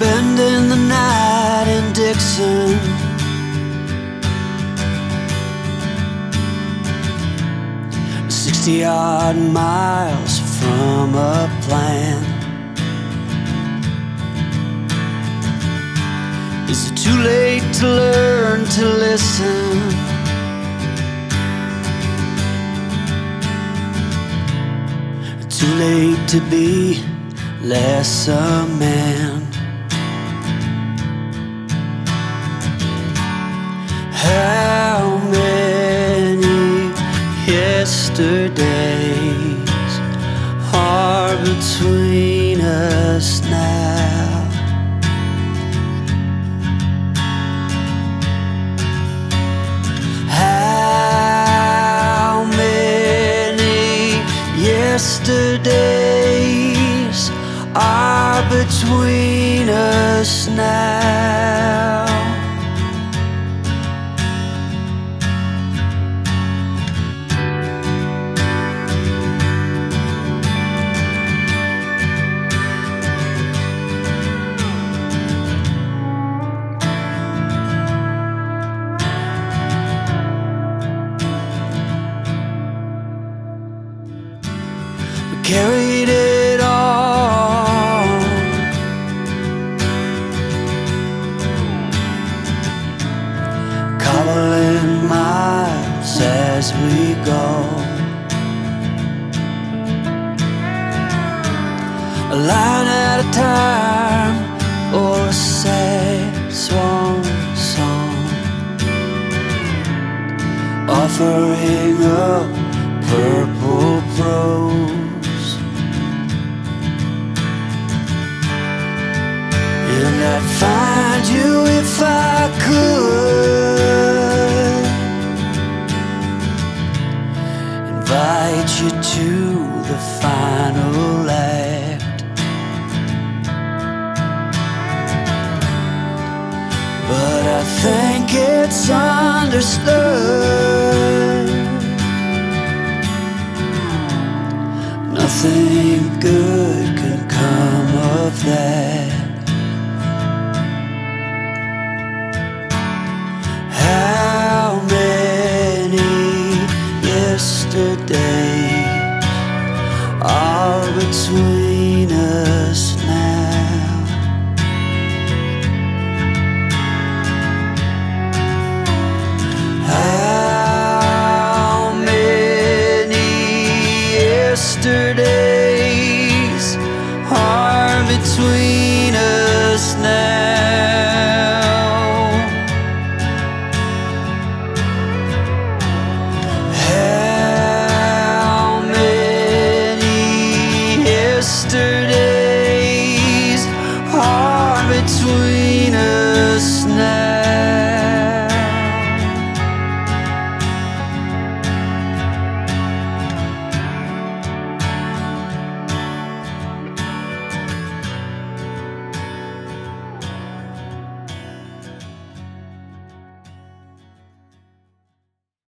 spending the night in Dixon. 60-odd miles from a plan. Is it too late to learn to listen? Too late to be less a man. How many yesterdays are between us now? How many yesterdays are between us now? We carried it on, cobbling miles as we go, a line at a time, or a sad swan song, offering up purple prose. And I'd find you if I could, invite you to the final act. But I think it's understood nothing good can come of that. How many yesterdays are between us now? How many yesterdays are between us now? How many yesterdays